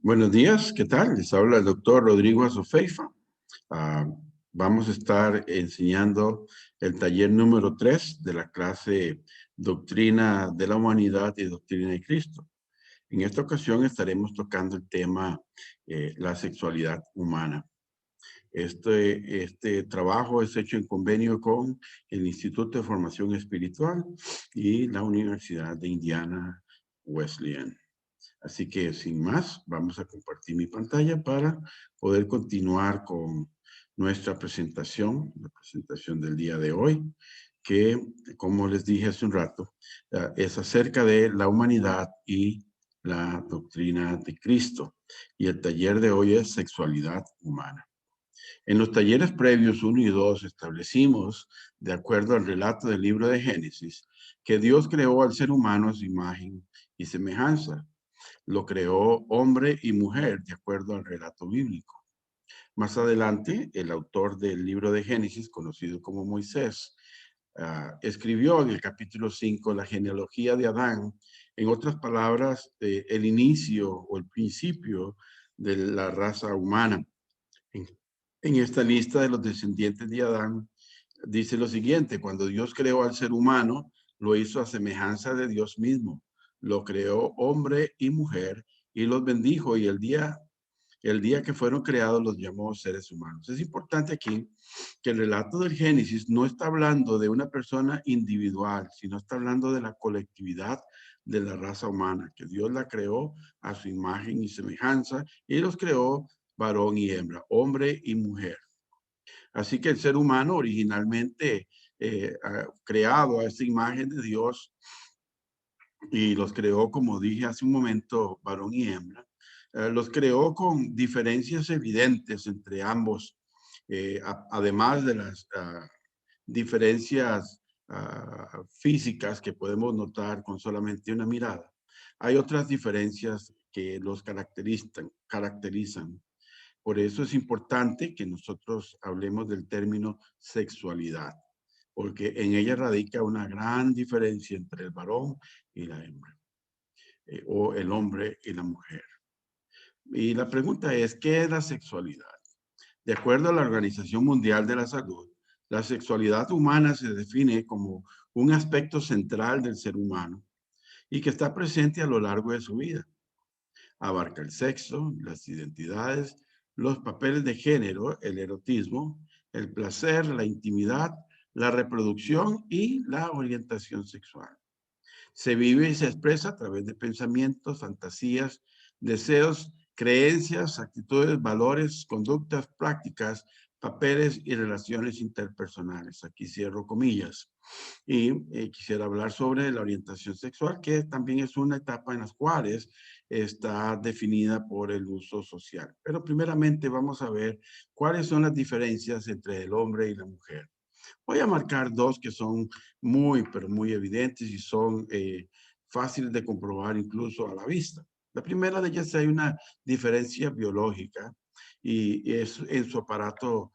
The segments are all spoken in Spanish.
Buenos días, ¿qué tal? Les habla el doctor Rodrigo Azofeifa. Ah, Vamos a estar enseñando el taller número 3 de la clase Doctrina de la Humanidad y Doctrina de Cristo. En esta ocasión estaremos tocando el tema la sexualidad humana. Este trabajo es hecho en convenio con el Instituto de Formación Espiritual y la Universidad de Indiana Wesleyan. Así que sin más, vamos a compartir mi pantalla para poder continuar con nuestra presentación, la presentación del día de hoy, que, como les dije hace un rato, es acerca de la humanidad y la doctrina de Cristo. Y el taller de hoy es sexualidad humana. En los talleres previos 1 y 2 establecimos, de acuerdo al relato del libro de Génesis, que Dios creó al ser humano a su imagen y semejanza. Lo creó hombre y mujer, de acuerdo al relato bíblico. Más adelante, el autor del libro de Génesis, conocido como Moisés, escribió en el capítulo 5 la genealogía de Adán, en otras palabras, el inicio o el principio de la raza humana. En, en esta lista de los descendientes de Adán, dice lo siguiente: cuando Dios creó al ser humano, lo hizo a semejanza de Dios mismo. Lo creó hombre y mujer y los bendijo, y el día que fueron creados los llamó seres humanos. Es importante aquí que el relato del Génesis no está hablando de una persona individual, sino está hablando de la colectividad de la raza humana, que Dios la creó a su imagen y semejanza y los creó varón y hembra, hombre y mujer. Así que el ser humano originalmente creado a esta imagen de Dios y los creó, como dije hace un momento, varón y hembra, los creó con diferencias evidentes entre ambos, además de las diferencias físicas que podemos notar con solamente una mirada. Hay otras diferencias que los caracterizan. Por eso es importante que nosotros hablemos del término sexualidad, porque en ella radica una gran diferencia entre el varón y la hembra, o el hombre y la mujer. Y la pregunta es, ¿qué es la sexualidad? De acuerdo a la Organización Mundial de la Salud, la sexualidad humana se define como un aspecto central del ser humano y que está presente a lo largo de su vida. Abarca el sexo, las identidades, los papeles de género, el erotismo, el placer, la intimidad, la reproducción y la orientación sexual. Se vive y se expresa a través de pensamientos, fantasías, deseos, creencias, actitudes, valores, conductas, prácticas, papeles y relaciones interpersonales. Aquí cierro comillas. Y quisiera hablar sobre la orientación sexual, que también es una etapa en las cuales está definida por el uso social. Pero primeramente vamos a ver cuáles son las diferencias entre el hombre y la mujer. Voy a marcar dos que son muy, pero muy evidentes y son fáciles de comprobar incluso a la vista. La primera de ellas, hay una diferencia biológica y es en su aparato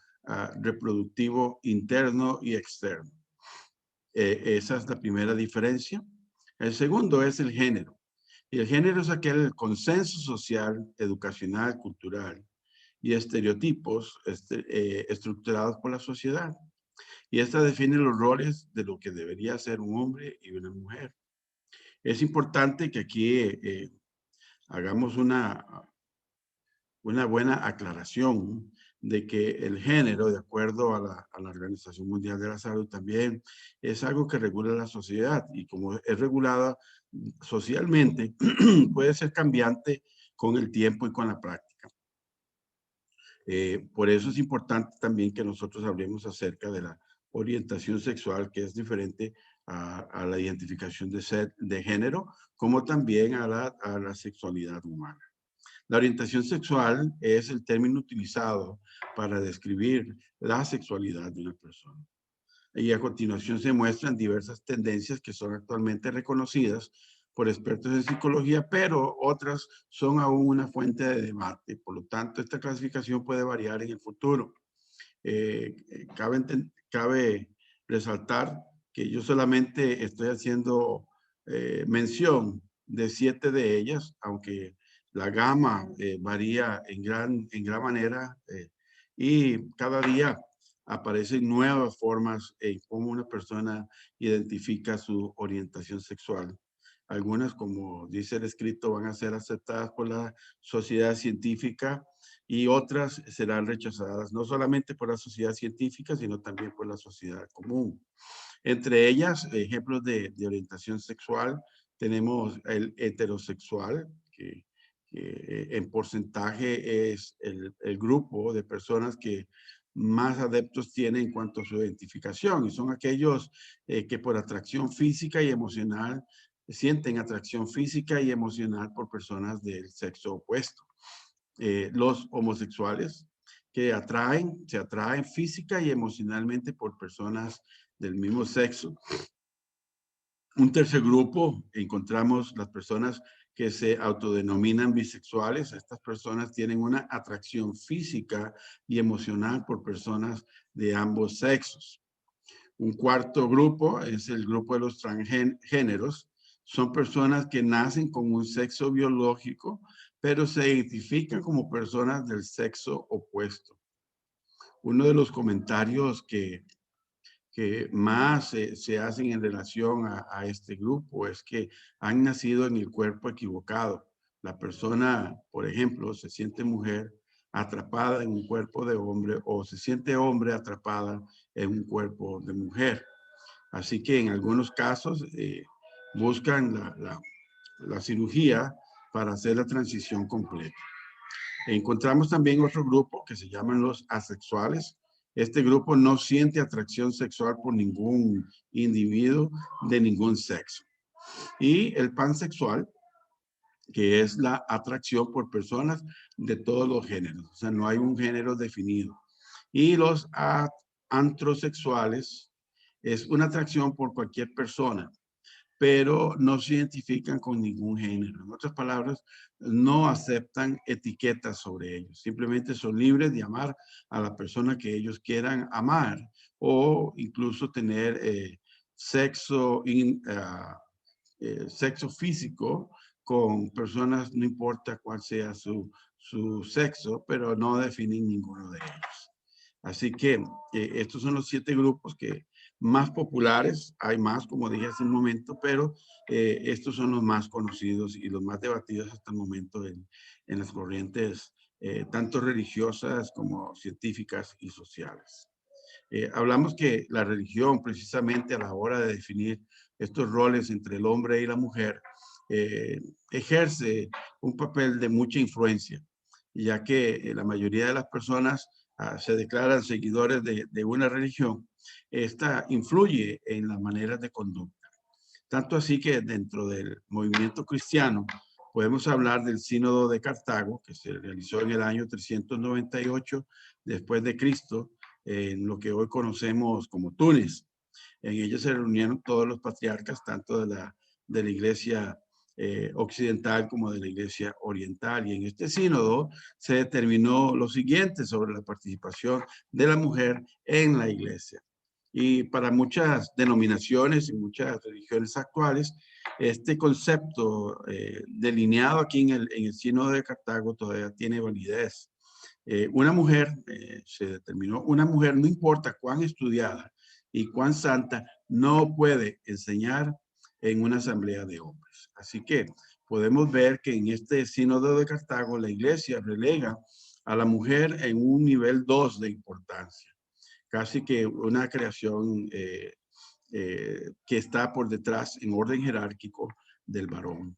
reproductivo interno y externo. Esa es la primera diferencia. El segundo es el género. Y el género es aquel consenso social, educacional, cultural y estereotipos estructurados por la sociedad. Y esta define los roles de lo que debería ser un hombre y una mujer. Es importante que aquí hagamos una buena aclaración de que el género, de acuerdo a la Organización Mundial de la Salud, también es algo que regula la sociedad, y como es regulada socialmente, puede ser cambiante con el tiempo y con la práctica. Por eso es importante también que nosotros hablemos acerca de la orientación sexual, que es diferente a la identificación de género, como también a la sexualidad humana. La orientación sexual es el término utilizado para describir la sexualidad de una persona. Y a continuación se muestran diversas tendencias que son actualmente reconocidas por expertos en psicología, pero otras son aún una fuente de debate. Por lo tanto, esta clasificación puede variar en el futuro. Cabe resaltar que yo solamente estoy haciendo mención de 7 de ellas, aunque la gama varía en gran manera y cada día aparecen nuevas formas en cómo una persona identifica su orientación sexual. Algunas, como dice el escrito, van a ser aceptadas por la sociedad científica y otras serán rechazadas, no solamente por la sociedad científica, sino también por la sociedad común. Entre ellas, ejemplos de orientación sexual, tenemos el heterosexual, que en porcentaje es el grupo de personas que más adeptos tienen en cuanto a su identificación, y son aquellos que por atracción física y emocional sienten atracción física y emocional por personas del sexo opuesto. Los homosexuales que se atraen física y emocionalmente por personas del mismo sexo. Un tercer grupo, encontramos las personas que se autodenominan bisexuales. Estas personas tienen una atracción física y emocional por personas de ambos sexos. Un cuarto grupo es el grupo de los transgéneros. Son personas que nacen con un sexo biológico, pero se identifican como personas del sexo opuesto. Uno de los comentarios que más se hacen en relación a este grupo es que han nacido en el cuerpo equivocado. La persona, por ejemplo, se siente mujer atrapada en un cuerpo de hombre o se siente hombre atrapada en un cuerpo de mujer. Así que en algunos casos buscan la cirugía para hacer la transición completa. Encontramos también otro grupo que se llaman los asexuales. Este grupo no siente atracción sexual por ningún individuo de ningún sexo. Y el pansexual, que es la atracción por personas de todos los géneros. O sea, no hay un género definido. Y los antrosexuales es una atracción por cualquier persona, pero no se identifican con ningún género. En otras palabras, no aceptan etiquetas sobre ellos. Simplemente son libres de amar a la persona que ellos quieran amar o incluso tener sexo físico con personas, no importa cuál sea su sexo, pero no definen ninguno de ellos. Así que estos son los 7 grupos que más populares. Hay más, como dije hace un momento, pero estos son los más conocidos y los más debatidos hasta el momento en las corrientes tanto religiosas como científicas y sociales. Hablamos que la religión, precisamente a la hora de definir estos roles entre el hombre y la mujer, ejerce un papel de mucha influencia, ya que la mayoría de las personas se declaran seguidores de una religión. Esta influye en las maneras de conducta. Tanto así que dentro del movimiento cristiano podemos hablar del Sínodo de Cartago, que se realizó en el año 398 después de Cristo, en lo que hoy conocemos como Túnez. En ellos se reunieron todos los patriarcas, tanto de la iglesia occidental como de la iglesia oriental. Y en este sínodo se determinó lo siguiente sobre la participación de la mujer en la iglesia. Y para muchas denominaciones y muchas religiones actuales, este concepto delineado aquí en el Sínodo de Cartago todavía tiene validez. Una mujer, se determinó, una mujer no importa cuán estudiada y cuán santa, no puede enseñar en una asamblea de hombres. Así que podemos ver que en este sínodo de Cartago la iglesia relega a la mujer en un nivel 2 de importancia, casi que una creación que está por detrás en orden jerárquico del varón.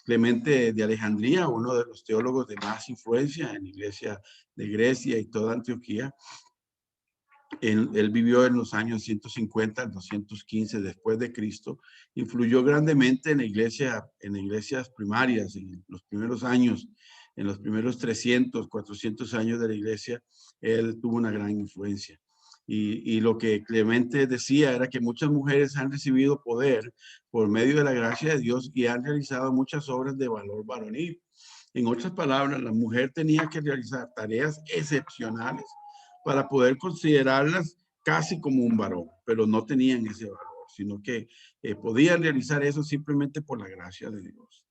Clemente de Alejandría, uno de los teólogos de más influencia en la iglesia de Grecia y toda Antioquía, él vivió en los años 150 al 215 después de Cristo, influyó grandemente en la iglesia, en iglesias primarias, en los primeros años, en los primeros 300, 400 años de la iglesia, él tuvo una gran influencia. Y lo que Clemente decía era que muchas mujeres han recibido poder por medio de la gracia de Dios y han realizado muchas obras de valor varonil. En otras palabras, la mujer tenía que realizar tareas excepcionales para poder considerarlas casi como un varón, pero no tenían ese valor, sino que podían realizar eso simplemente por la gracia de Dios.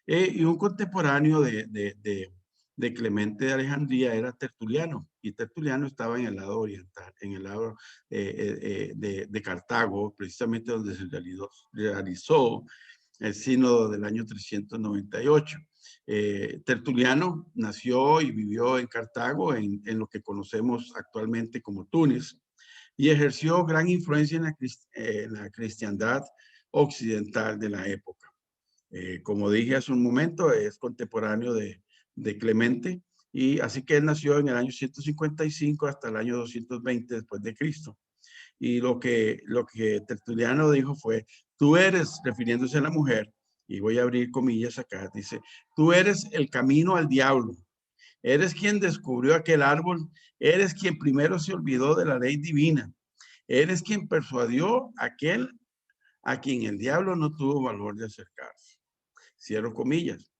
Y un contemporáneo de Clemente de Alejandría era Tertuliano, y Tertuliano estaba en el lado oriental, en el lado de Cartago, precisamente donde se realizó el sínodo del año 398. Tertuliano nació y vivió en Cartago, en lo que conocemos actualmente como Túnez, y ejerció gran influencia en la cristiandad occidental de la época. Como dije hace un momento, es contemporáneo de Clemente, y así que él nació en el año 155 hasta el año 220 después de Cristo. Y lo que Tertuliano dijo fue: tú eres, refiriéndose a la mujer, y voy a abrir comillas acá, dice: tú eres el camino al diablo, eres quien descubrió aquel árbol, eres quien primero se olvidó de la ley divina, eres quien persuadió a aquel a quien el diablo no tuvo valor de acercarse. Cierro comillas.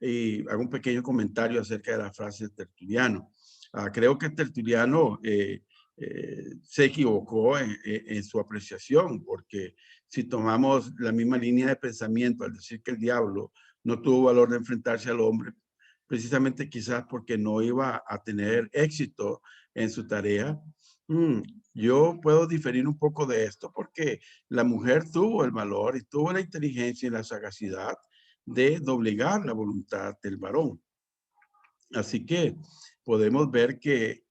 Y hago un pequeño comentario acerca de la frase de Tertuliano. Creo que Tertuliano se equivocó en su apreciación, porque si tomamos la misma línea de pensamiento al decir que el diablo no tuvo valor de enfrentarse al hombre, precisamente quizás porque no iba a tener éxito en su tarea. Mm, yo puedo diferir un poco de esto porque la mujer tuvo el valor y tuvo la inteligencia y la sagacidad de doblegar la voluntad del varón. Así que podemos ver que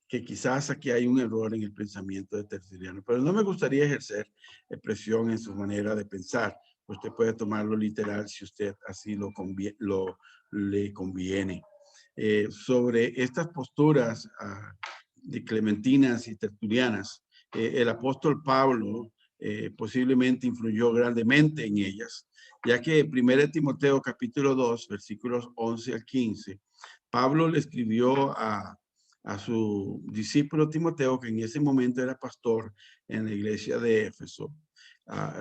quizás aquí hay un error en el pensamiento de Tertuliano, pero no me gustaría ejercer presión en su manera de pensar. Usted puede tomarlo literal si usted así le conviene. Sobre estas posturas de clementinas y tertulianas, el apóstol Pablo posiblemente influyó grandemente en ellas, ya que en 1 Timoteo capítulo 2, versículos 11 al 15, Pablo le escribió a su discípulo Timoteo, que en ese momento era pastor en la iglesia de Éfeso.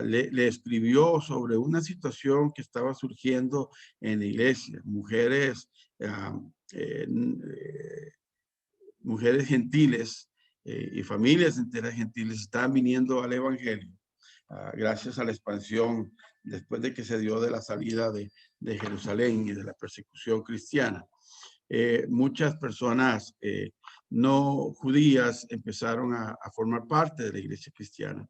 Le escribió sobre una situación que estaba surgiendo en la iglesia. Mujeres gentiles y familias enteras gentiles estaban viniendo al evangelio gracias a la expansión después de que se dio de la salida de Jerusalén y de la persecución cristiana. Muchas personas no judías empezaron a formar parte de la iglesia cristiana.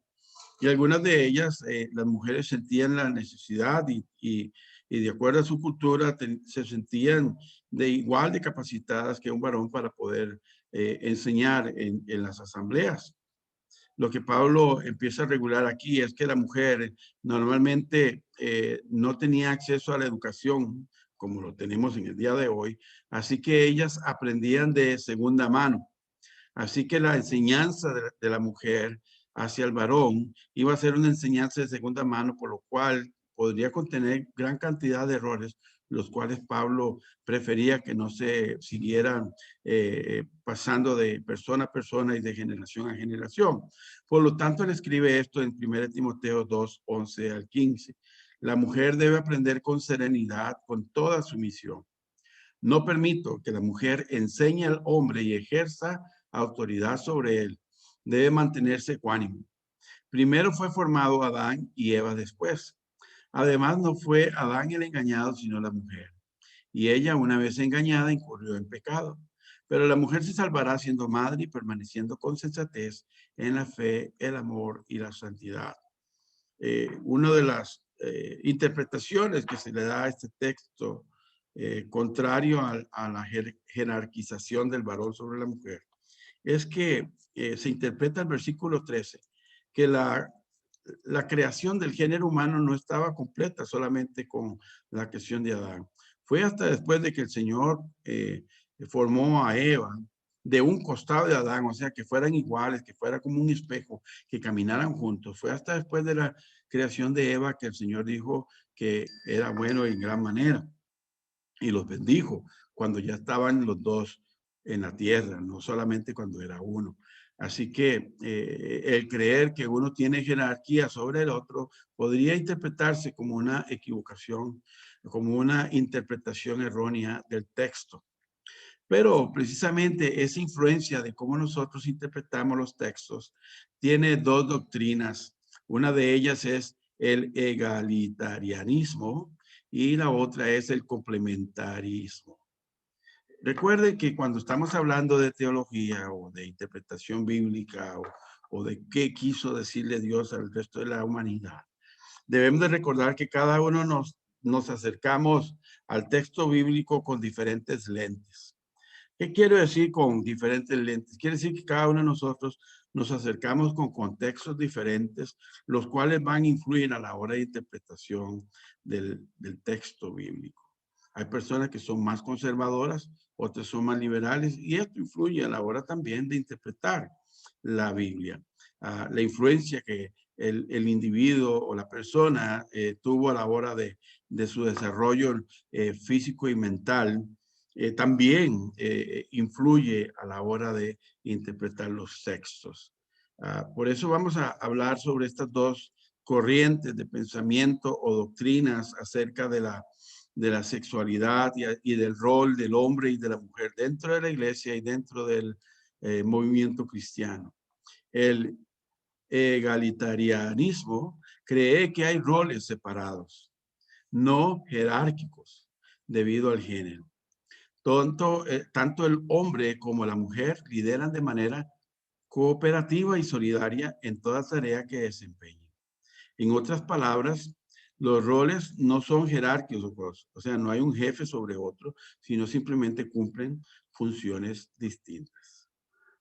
Y algunas de ellas, las mujeres sentían la necesidad y de acuerdo a su cultura se sentían de igual de capacitadas que un varón para poder enseñar en las asambleas. Lo que Pablo empieza a regular aquí es que la mujer normalmente no tenía acceso a la educación como lo tenemos en el día de hoy, así que ellas aprendían de segunda mano. Así que la enseñanza de la mujer hacia el varón iba a ser una enseñanza de segunda mano, por lo cual podría contener gran cantidad de errores, los cuales Pablo prefería que no se siguieran pasando de persona a persona y de generación a generación. Por lo tanto, él escribe esto en 1 Timoteo 2, 11 al 15. La mujer debe aprender con serenidad, con toda sumisión. No permito que la mujer enseñe al hombre y ejerza autoridad sobre él. Debe mantenerse ecuánime. Primero fue formado Adán y Eva después. Además, no fue Adán el engañado, sino la mujer. Y ella, una vez engañada, incurrió en pecado. Pero la mujer se salvará siendo madre y permaneciendo con sensatez en la fe, el amor y la santidad. Una de las interpretaciones que se le da a este texto, contrario a la jerarquización del varón sobre la mujer, es que se interpreta el versículo 13, que la creación del género humano no estaba completa solamente con la creación de Adán. Fue hasta después de que el Señor formó a Eva de un costado de Adán, o sea, que fueran iguales, que fuera como un espejo, que caminaran juntos. Fue hasta después de la creación de Eva que el Señor dijo que era bueno en gran manera y los bendijo cuando ya estaban los dos en la tierra, no solamente cuando era uno. Así que el creer que uno tiene jerarquía sobre el otro podría interpretarse como una equivocación, como una interpretación errónea del texto. Pero precisamente esa influencia de cómo nosotros interpretamos los textos tiene dos doctrinas. Una de ellas es el egalitarianismo y la otra es el complementarismo. Recuerden que cuando estamos hablando de teología o de interpretación bíblica o de qué quiso decirle Dios al resto de la humanidad, debemos de recordar que cada uno nos acercamos al texto bíblico con diferentes lentes. ¿Qué quiero decir con diferentes lentes? Quiere decir que cada uno de nosotros nos acercamos con contextos diferentes, los cuales van a influir a la hora de interpretación del texto bíblico. Hay personas que son más conservadoras, otras son más liberales, y esto influye a la hora también de interpretar la Biblia. La influencia que el individuo o la persona tuvo a la hora de su desarrollo físico y mental, también influye a la hora de interpretar los textos. Por eso vamos a hablar sobre estas dos corrientes de pensamiento o doctrinas acerca de la sexualidad y del rol del hombre y de la mujer dentro de la iglesia y dentro del movimiento cristiano. El egalitarianismo cree que hay roles separados, no jerárquicos, debido al género. Tanto el hombre como la mujer lideran de manera cooperativa y solidaria en toda tarea que desempeñen. En otras palabras, los roles no son jerárquicos, o sea, no hay un jefe sobre otro, sino simplemente cumplen funciones distintas.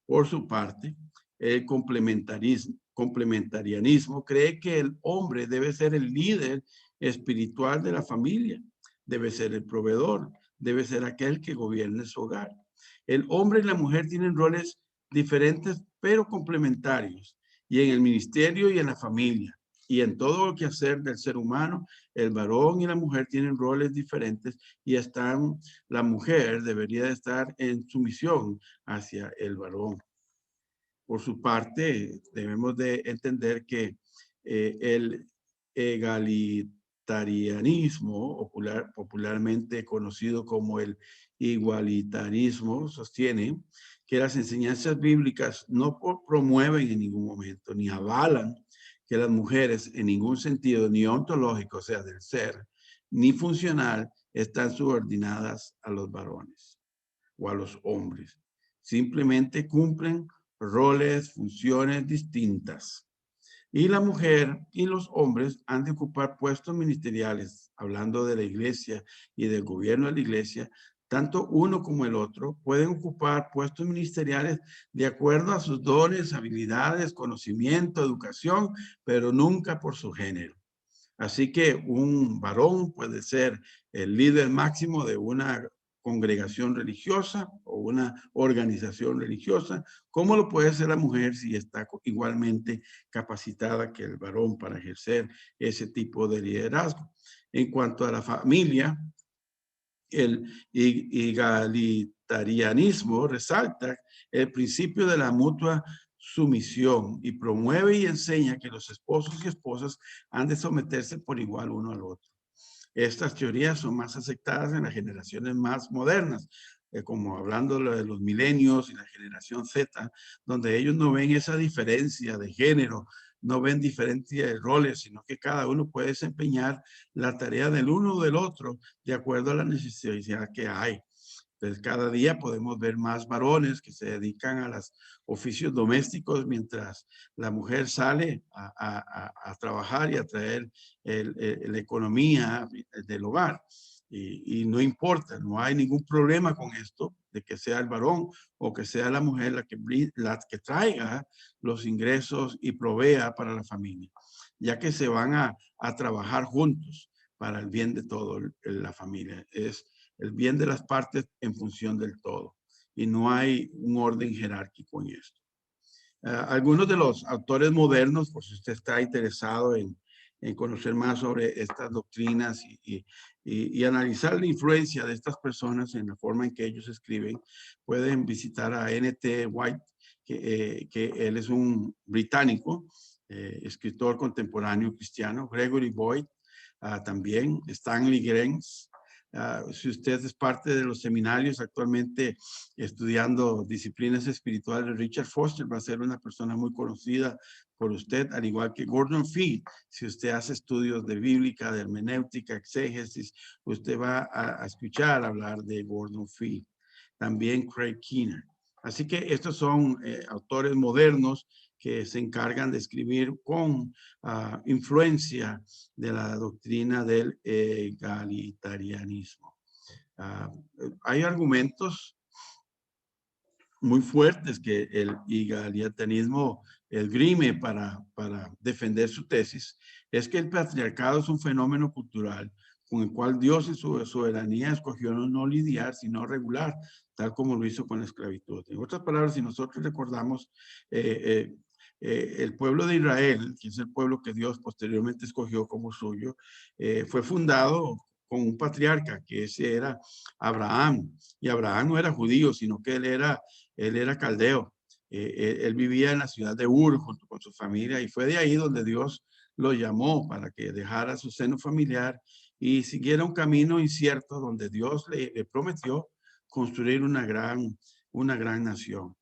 Por su parte, el complementarianismo cree que el hombre debe ser el líder espiritual de la familia, debe ser el proveedor, debe ser aquel que gobierne su hogar. El hombre y la mujer tienen roles diferentes, pero complementarios, y en el ministerio y en la familia, y en todo lo que hacer del ser humano, el varón y la mujer tienen roles diferentes y la mujer debería de estar en sumisión hacia el varón. Por su parte, debemos de entender que el egalitarianismo, popularmente conocido como el igualitarismo, sostiene que las enseñanzas bíblicas no promueven en ningún momento ni avalan que las mujeres en ningún sentido, ni ontológico, o sea, del ser, ni funcional, están subordinadas a los varones o a los hombres. Simplemente cumplen roles, funciones distintas. Y la mujer y los hombres han de ocupar puestos ministeriales, hablando de la iglesia y del gobierno de la iglesia. Tanto uno como el otro pueden ocupar puestos ministeriales de acuerdo a sus dones, habilidades, conocimiento, educación, pero nunca por su género. Así que un varón puede ser el líder máximo de una congregación religiosa o una organización religiosa, como lo puede ser la mujer si está igualmente capacitada que el varón para ejercer ese tipo de liderazgo. En cuanto a la familia, el egalitarianismo resalta el principio de la mutua sumisión y promueve y enseña que los esposos y esposas han de someterse por igual uno al otro. Estas teorías son más aceptadas en las generaciones más modernas, como hablando de los milenios y la generación Z, donde ellos no ven esa diferencia de género, no ven diferencia de roles, sino que cada uno puede desempeñar la tarea del uno o del otro de acuerdo a la necesidad que hay. Entonces, cada día podemos ver más varones que se dedican a los oficios domésticos mientras la mujer sale a trabajar y a traer la economía del hogar. Y no importa, no hay ningún problema con esto, de que sea el varón o que sea la mujer la que traiga los ingresos y provea para la familia, ya que se van a trabajar juntos para el bien de toda la familia. Es el bien de las partes en función del todo. Y no hay un orden jerárquico en esto. Algunos de los autores modernos, por si usted está interesado en conocer más sobre estas doctrinas y analizar la influencia de estas personas en la forma en que ellos escriben, pueden visitar a N.T. White, que él es un británico, escritor contemporáneo cristiano, Gregory Boyd, también Stanley Grenz. Si usted es parte de los seminarios actualmente estudiando disciplinas espirituales, Richard Foster va a ser una persona muy conocida por usted, al igual que Gordon Fee. Si usted hace estudios de bíblica, de hermenéutica, exégesis, usted va a escuchar hablar de Gordon Fee. También Craig Keener. Así que estos son autores modernos que se encargan de escribir con influencia de la doctrina del egalitarianismo. Hay argumentos muy fuertes que el egalitarianismo esgrime para defender su tesis. Es que el patriarcado es un fenómeno cultural con el cual Dios en su soberanía escogió no lidiar, sino regular, tal como lo hizo con la esclavitud. En otras palabras, si nosotros recordamos, el pueblo de Israel, que es el pueblo que Dios posteriormente escogió como suyo, fue fundado con un patriarca, que ese era Abraham. Y Abraham no era judío, sino que él era caldeo. Él vivía en la ciudad de Ur junto con su familia y fue de ahí donde Dios lo llamó para que dejara su seno familiar y siguiera un camino incierto donde Dios le prometió construir una gran nación.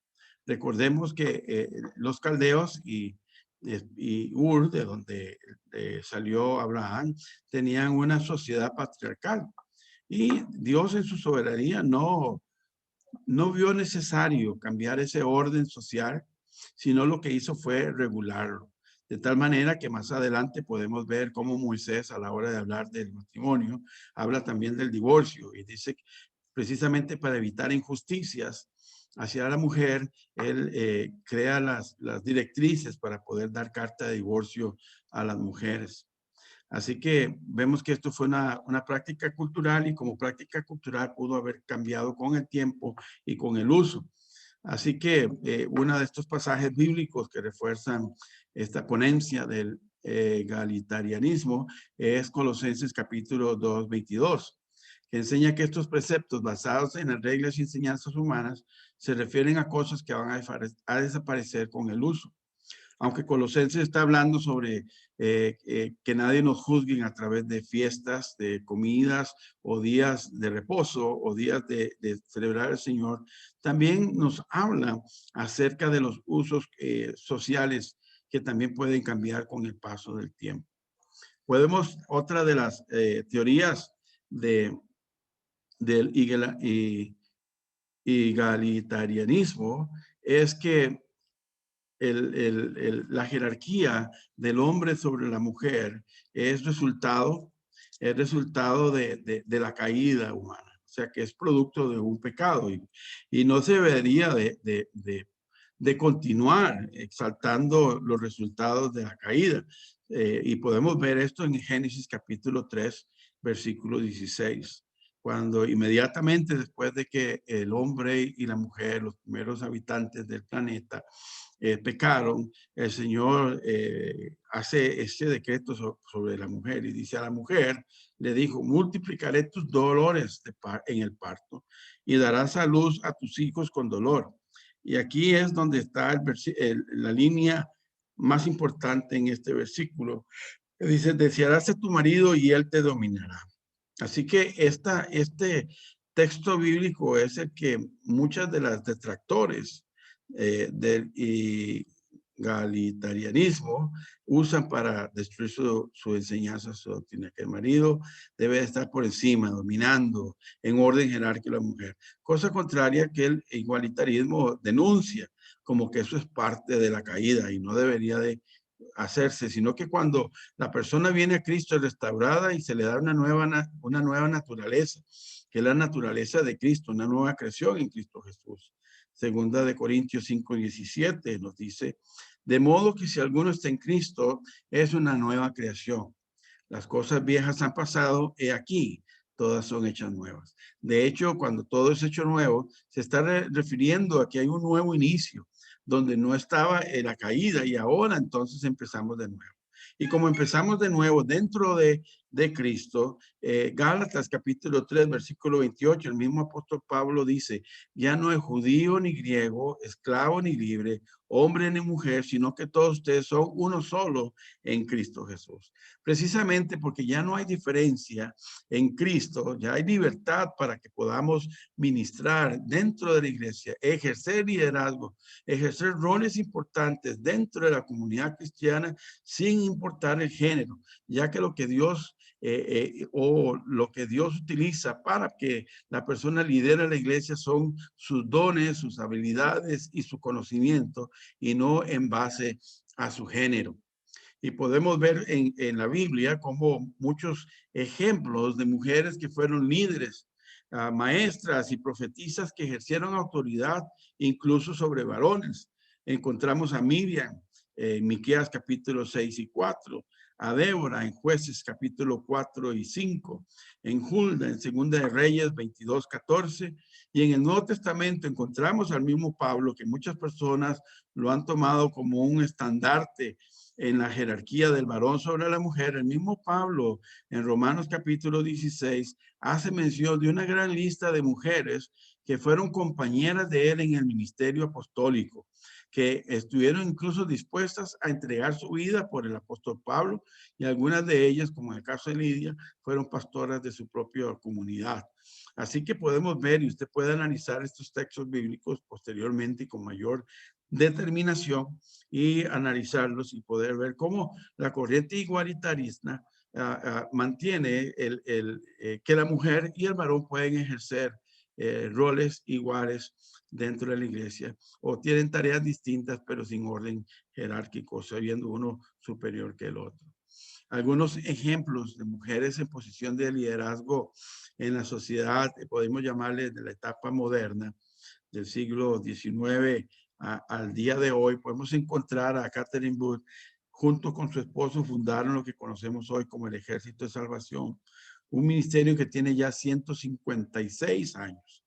Recordemos que los caldeos y Ur, de donde salió Abraham, tenían una sociedad patriarcal. Y Dios en su soberanía no vio necesario cambiar ese orden social, sino lo que hizo fue regularlo. De tal manera que más adelante podemos ver cómo Moisés, a la hora de hablar del matrimonio, habla también del divorcio y dice que precisamente para evitar injusticias hacia la mujer, él crea las directrices para poder dar carta de divorcio a las mujeres. Así que vemos que esto fue una práctica cultural y como práctica cultural pudo haber cambiado con el tiempo y con el uso. Así que uno de estos pasajes bíblicos que refuerzan esta ponencia del egalitarianismo es Colosenses capítulo 2, 22, que enseña que estos preceptos basados en las reglas y enseñanzas humanas se refieren a cosas que van a desaparecer con el uso. Aunque Colosenses está hablando sobre que nadie nos juzgue a través de fiestas, de comidas o días de reposo o días de celebrar al Señor, también nos habla acerca de los usos sociales que también pueden cambiar con el paso del tiempo. Otra de las teorías del egalitarianismo es que la jerarquía del hombre sobre la mujer es resultado de la caída humana. O sea, que es producto de un pecado y no se debería de continuar exaltando los resultados de la caída. Y podemos ver esto en Génesis capítulo 3, versículo 16. Cuando inmediatamente después de que el hombre y la mujer, los primeros habitantes del planeta, pecaron, el Señor hace este decreto sobre la mujer y dice a la mujer, le dijo, multiplicaré tus dolores en el parto y darás a luz a tus hijos con dolor. Y aquí es donde está la línea más importante en este versículo, que dice, desearás a tu marido y él te dominará. Así que este texto bíblico es el que muchas de las detractores del egalitarianismo usan para destruir su enseñanza, su doctrina, que el marido debe estar por encima, dominando en orden jerárquico a la mujer. Cosa contraria que el igualitarismo denuncia como que eso es parte de la caída y no debería de hacerse, sino que cuando la persona viene a Cristo es restaurada y se le da una nueva naturaleza, que es la naturaleza de Cristo, una nueva creación en Cristo Jesús. Segunda de Corintios 5:17 nos dice, de modo que si alguno está en Cristo, es una nueva creación. Las cosas viejas han pasado, he aquí, todas son hechas nuevas. De hecho, cuando todo es hecho nuevo, se está refiriendo a que hay un nuevo inicio, donde no estaba la caída y ahora entonces empezamos de nuevo. Y como empezamos de nuevo dentro de Cristo, Gálatas capítulo 3, versículo 28, el mismo apóstol Pablo dice, ya no es judío ni griego, esclavo ni libre, hombre ni mujer, sino que todos ustedes son uno solo en Cristo Jesús. Precisamente porque ya no hay diferencia en Cristo, ya hay libertad para que podamos ministrar dentro de la iglesia, ejercer liderazgo, ejercer roles importantes dentro de la comunidad cristiana sin importar el género, ya que lo que Dios o lo que Dios utiliza para que la persona lidere la iglesia son sus dones, sus habilidades y su conocimiento, y no en base a su género. Y podemos ver en la Biblia como muchos ejemplos de mujeres que fueron líderes, maestras y profetisas que ejercieron autoridad incluso sobre varones. Encontramos a Miriam en Miqueas capítulo 6 y 4, a Débora en Jueces capítulo 4 y 5, en Hulda en Segunda de Reyes 22, 14, y en el Nuevo Testamento encontramos al mismo Pablo, que muchas personas lo han tomado como un estandarte en la jerarquía del varón sobre la mujer. El mismo Pablo en Romanos capítulo 16 hace mención de una gran lista de mujeres que fueron compañeras de él en el ministerio apostólico, que estuvieron incluso dispuestas a entregar su vida por el apóstol Pablo, y algunas de ellas, como en el caso de Lidia, fueron pastoras de su propia comunidad. Así que podemos ver, y usted puede analizar estos textos bíblicos posteriormente y con mayor determinación, y analizarlos y poder ver cómo la corriente igualitarista mantiene que la mujer y el varón pueden ejercer roles iguales dentro de la iglesia, o tienen tareas distintas pero sin orden jerárquico, siendo uno superior que el otro. Algunos ejemplos de mujeres en posición de liderazgo en la sociedad, podemos llamarle de la etapa moderna, del siglo XIX al día de hoy, podemos encontrar a Catherine Booth, junto con su esposo, fundaron lo que conocemos hoy como el Ejército de Salvación, un ministerio que tiene ya 156 años,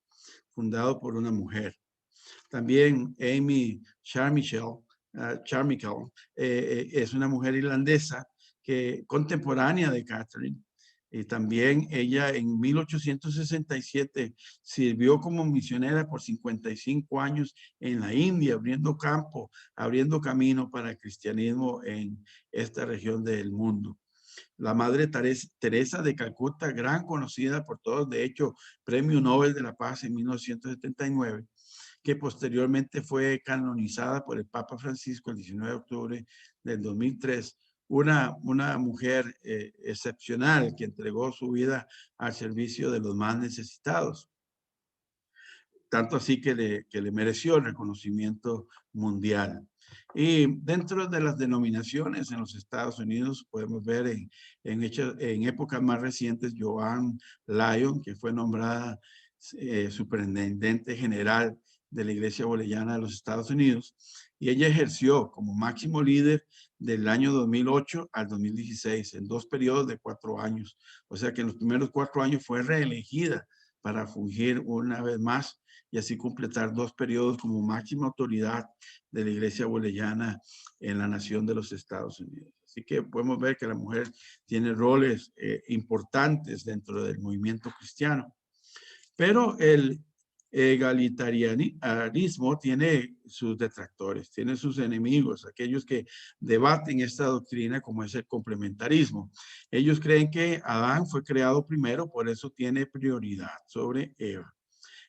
fundado por una mujer. También Amy Carmichael es una mujer irlandesa contemporánea de Catherine. Y también ella en 1867 sirvió como misionera por 55 años en la India, abriendo campo, abriendo camino para el cristianismo en esta región del mundo. La Madre Teresa de Calcuta, gran conocida por todos, de hecho, Premio Nobel de la Paz en 1979, que posteriormente fue canonizada por el Papa Francisco el 19 de octubre del 2003, una mujer excepcional que entregó su vida al servicio de los más necesitados. Tanto así que le mereció el reconocimiento mundial. Y dentro de las denominaciones en los Estados Unidos podemos ver en épocas más recientes Joan Lyon, que fue nombrada superintendente general de la Iglesia Boleyana de los Estados Unidos, y ella ejerció como máximo líder del año 2008 al 2016 en 2 periodos de 4 años. O sea que en los primeros 4 años fue reelegida para fungir una vez más y así completar 2 periodos como máxima autoridad de la Iglesia Boleyana en la nación de los Estados Unidos. Así que podemos ver que la mujer tiene roles importantes dentro del movimiento cristiano. Pero el egalitarianismo tiene sus detractores, tiene sus enemigos, aquellos que debaten esta doctrina, como es el complementarismo. Ellos creen que Adán fue creado primero, por eso tiene prioridad sobre Eva.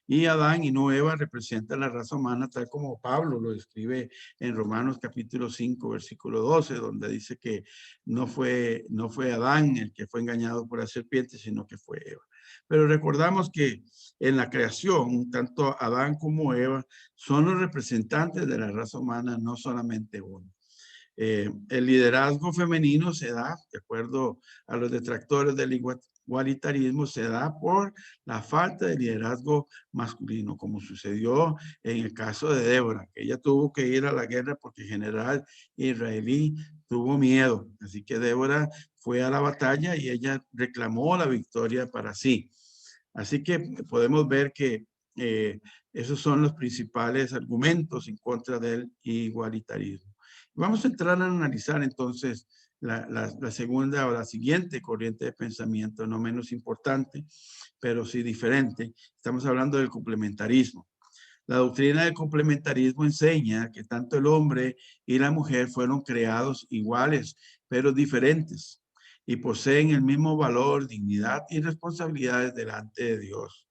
Y Adán y no Eva representan la raza humana, tal como Pablo lo describe en Romanos capítulo 5, versículo 12, donde dice que no fue Adán el que fue engañado por la serpiente, sino que fue Eva. Pero recordamos que en la creación, tanto Adán como Eva son los representantes de la raza humana, no solamente uno. El liderazgo femenino se da, de acuerdo a los detractores del igualitarismo, se da por la falta de liderazgo masculino, como sucedió en el caso de Débora, que ella tuvo que ir a la guerra porque el general israelí tuvo miedo. Así que Débora fue a la batalla y ella reclamó la victoria para sí. Así que podemos ver que esos son los principales argumentos en contra del igualitarismo. Vamos a entrar a analizar entonces la segunda o la siguiente corriente de pensamiento, no menos importante, pero sí diferente. Estamos hablando del complementarismo. La doctrina del complementarismo enseña que tanto el hombre y la mujer fueron creados iguales, pero diferentes, y poseen el mismo valor, dignidad y responsabilidades delante de Dios.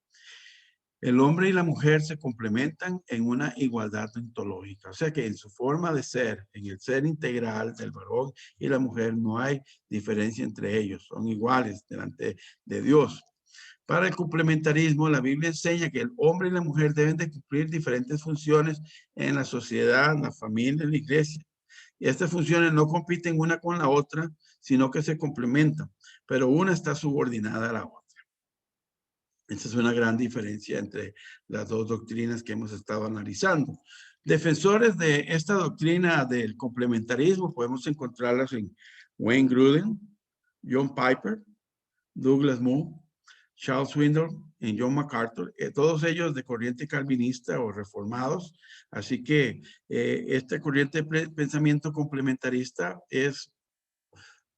El hombre y la mujer se complementan en una igualdad ontológica, o sea que en su forma de ser, en el ser integral del varón y la mujer, no hay diferencia entre ellos, son iguales delante de Dios. Para el complementarismo, la Biblia enseña que el hombre y la mujer deben de cumplir diferentes funciones en la sociedad, la familia, en la iglesia. Y estas funciones no compiten una con la otra, sino que se complementan, pero una está subordinada a la otra. Esa es una gran diferencia entre las dos doctrinas que hemos estado analizando. Defensores de esta doctrina del complementarismo podemos encontrarlas en Wayne Grudem, John Piper, Douglas Moo, Charles Swindoll y John MacArthur, todos ellos de corriente calvinista o reformados. Así que esta corriente de pensamiento complementarista es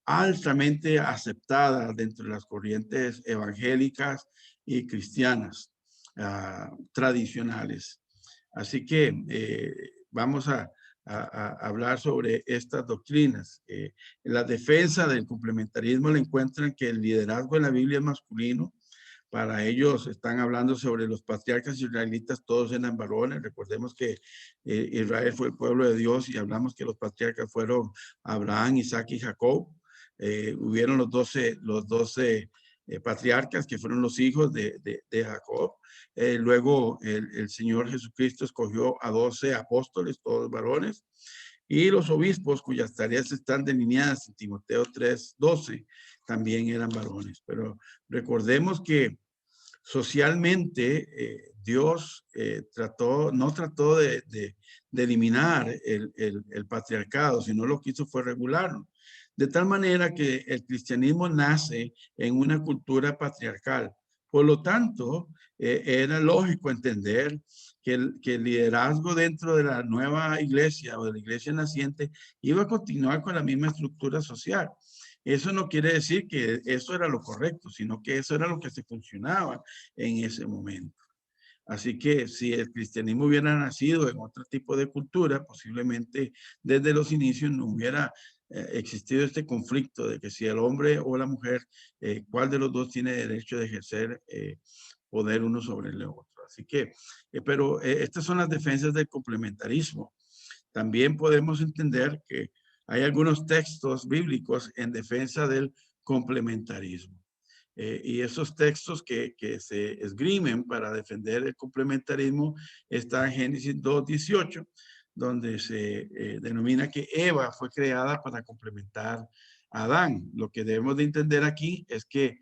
altamente aceptada dentro de las corrientes evangélicas y cristianas tradicionales. Así que vamos a hablar sobre estas doctrinas. En la defensa del complementarismo le encuentran que el liderazgo en la Biblia es masculino. Para ellos están hablando sobre los patriarcas israelitas, todos eran varones. Recordemos que Israel fue el pueblo de Dios y hablamos que los patriarcas fueron Abraham, Isaac y Jacob. Hubieron los 12 patriarcas que fueron los hijos de Jacob. Luego el Señor Jesucristo escogió a 12 apóstoles, todos varones, y los obispos cuyas tareas están delineadas en Timoteo 3:12 también eran varones. Pero recordemos que socialmente Dios no trató de eliminar el patriarcado, sino lo que hizo fue regularlo. De tal manera que el cristianismo nace en una cultura patriarcal. Por lo tanto, era lógico entender que el liderazgo dentro de la nueva iglesia o de la iglesia naciente iba a continuar con la misma estructura social. Eso no quiere decir que eso era lo correcto, sino que eso era lo que se funcionaba en ese momento. Así que si el cristianismo hubiera nacido en otro tipo de cultura, posiblemente desde los inicios no hubiera existido este conflicto de que si el hombre o la mujer, cuál de los dos tiene derecho de ejercer poder uno sobre el otro. Así que, pero estas son las defensas del complementarismo. También podemos entender que hay algunos textos bíblicos en defensa del complementarismo. Y esos textos que se esgrimen para defender el complementarismo están en Génesis 2:18, donde se denomina que Eva fue creada para complementar a Adán. Lo que debemos de entender aquí es que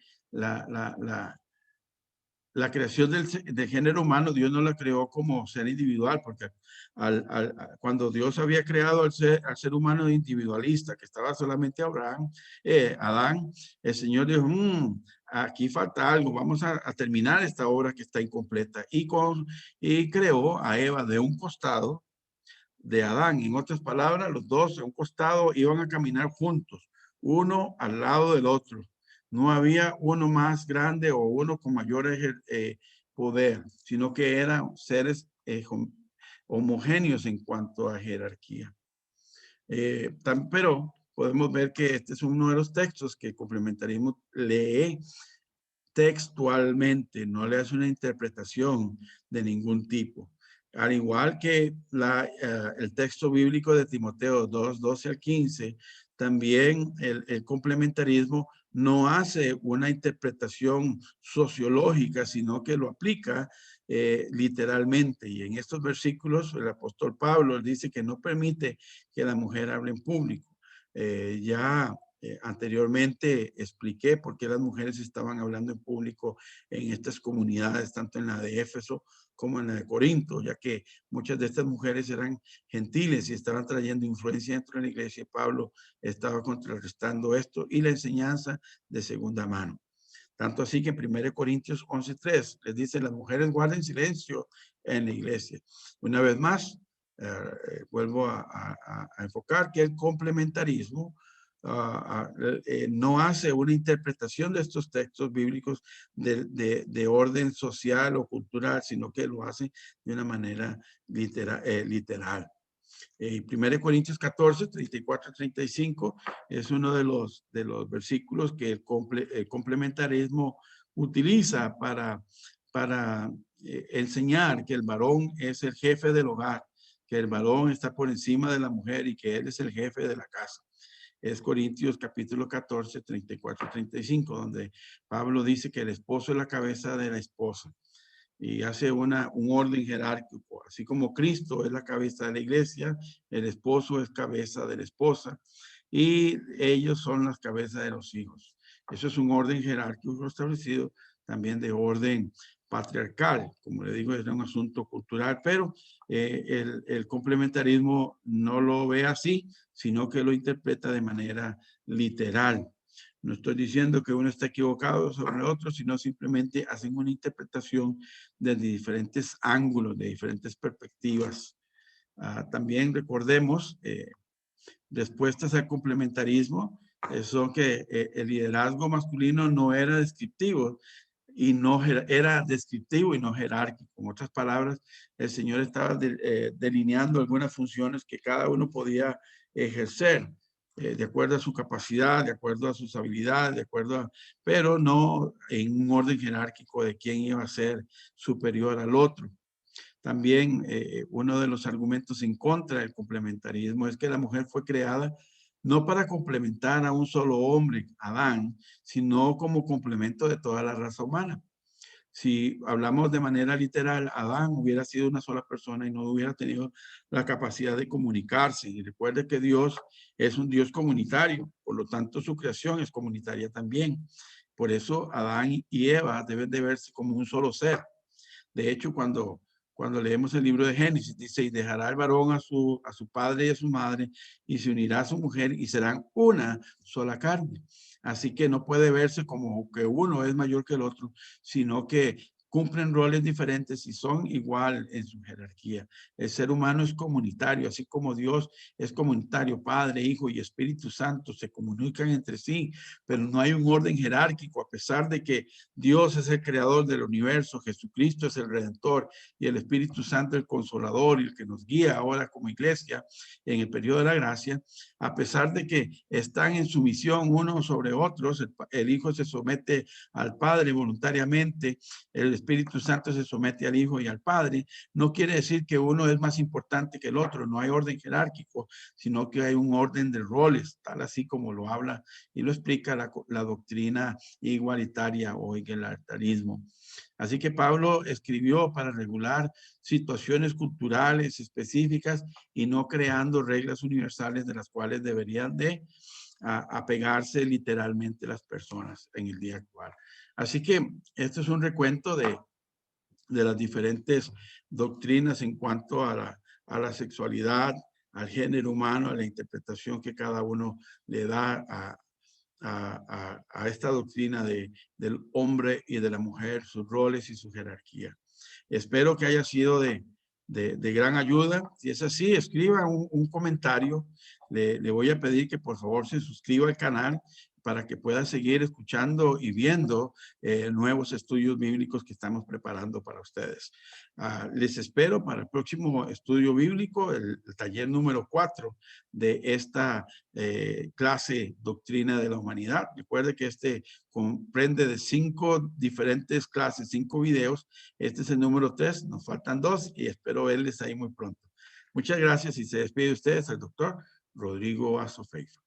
la creación del género humano, Dios no la creó como ser individual, porque cuando Dios había creado al ser humano individualista, que estaba solamente Adán, el Señor dijo, aquí falta algo, vamos a terminar esta obra que está incompleta. Y creó a Eva de un costado de Adán. En otras palabras, los dos a un costado iban a caminar juntos, uno al lado del otro. No había uno más grande o uno con mayor poder, sino que eran seres homogéneos en cuanto a jerarquía. Pero podemos ver que este es uno de los textos que el complementarismo lee textualmente, no le hace una interpretación de ningún tipo. Al igual que el texto bíblico de Timoteo 2:12-15, también el complementarismo no hace una interpretación sociológica, sino que lo aplica literalmente. Y en estos versículos, el apóstol Pablo dice que no permite que la mujer hable en público. Anteriormente expliqué por qué las mujeres estaban hablando en público en estas comunidades, tanto en la de Éfeso como en la de Corinto, ya que muchas de estas mujeres eran gentiles y estaban trayendo influencia dentro de la iglesia. Pablo estaba contrarrestando esto y la enseñanza de segunda mano. Tanto así que en 1 Corintios 11:3 les dice, las mujeres guarden silencio en la iglesia. Una vez más, vuelvo a enfocar que el complementarismo no hace una interpretación de estos textos bíblicos de orden social o cultural, sino que lo hace de una manera literal. 1 Corintios 14, 34, 35 es uno de los versículos que el complementarismo utiliza para enseñar que el varón es el jefe del hogar, que el varón está por encima de la mujer y que él es el jefe de la casa. Es Corintios capítulo 14, 34, 35, donde Pablo dice que el esposo es la cabeza de la esposa y hace un orden jerárquico. Así como Cristo es la cabeza de la iglesia, el esposo es cabeza de la esposa y ellos son las cabezas de los hijos. Eso es un orden jerárquico establecido, también de orden patriarcal. Como le digo, es un asunto cultural, pero el complementarismo no lo ve así, sino que lo interpreta de manera literal. No estoy diciendo que uno está equivocado sobre otro, sino simplemente hacen una interpretación desde diferentes ángulos, de diferentes perspectivas. También recordemos, respuestas al complementarismo, son que el liderazgo masculino no era descriptivo y no era descriptivo y no jerárquico. En otras palabras, el Señor estaba delineando algunas funciones que cada uno podía ejercer de acuerdo a su capacidad, de acuerdo a sus habilidades, pero no en un orden jerárquico de quién iba a ser superior al otro. También uno de los argumentos en contra del complementarismo es que la mujer fue creada no para complementar a un solo hombre, Adán, sino como complemento de toda la raza humana. Si hablamos de manera literal, Adán hubiera sido una sola persona y no hubiera tenido la capacidad de comunicarse. Y recuerde que Dios es un Dios comunitario, por lo tanto su creación es comunitaria también. Por eso Adán y Eva deben de verse como un solo ser. De hecho, cuando leemos el libro de Génesis, dice, y dejará el varón a su padre y a su madre, y se unirá a su mujer, y serán una sola carne. Así que no puede verse como que uno es mayor que el otro, sino que cumplen roles diferentes y son igual en su jerarquía. El ser humano es comunitario, así como Dios es comunitario, Padre, Hijo y Espíritu Santo se comunican entre sí, pero no hay un orden jerárquico, a pesar de que Dios es el creador del universo, Jesucristo es el redentor y el Espíritu Santo el consolador y el que nos guía ahora como iglesia en el periodo de la gracia. A pesar de que están en sumisión unos sobre otros, el Hijo se somete al Padre voluntariamente, el Espíritu Santo se somete al Hijo y al Padre, no quiere decir que uno es más importante que el otro, no hay orden jerárquico, sino que hay un orden de roles, tal así como lo habla y lo explica la doctrina igualitaria o igualitarismo. Así que Pablo escribió para regular situaciones culturales específicas y no creando reglas universales de las cuales deberían de apegarse literalmente las personas en el día actual. Así que esto es un recuento de las diferentes doctrinas en cuanto a la sexualidad, al género humano, a la interpretación que cada uno le da a esta doctrina del hombre y de la mujer, sus roles y su jerarquía. Espero que haya sido de gran ayuda. Si es así, escriba un comentario. Le voy a pedir que por favor se suscriba al canal para que pueda seguir escuchando y viendo nuevos estudios bíblicos que estamos preparando para ustedes. Les espero para el próximo estudio bíblico, el taller número 4 de esta clase Doctrina de la Humanidad. Recuerde que este comprende de 5 diferentes clases, 5 videos. Este es el número 3, nos faltan 2 y espero verles ahí muy pronto. Muchas gracias y se despide de ustedes el doctor Rodrigo Azofeifa.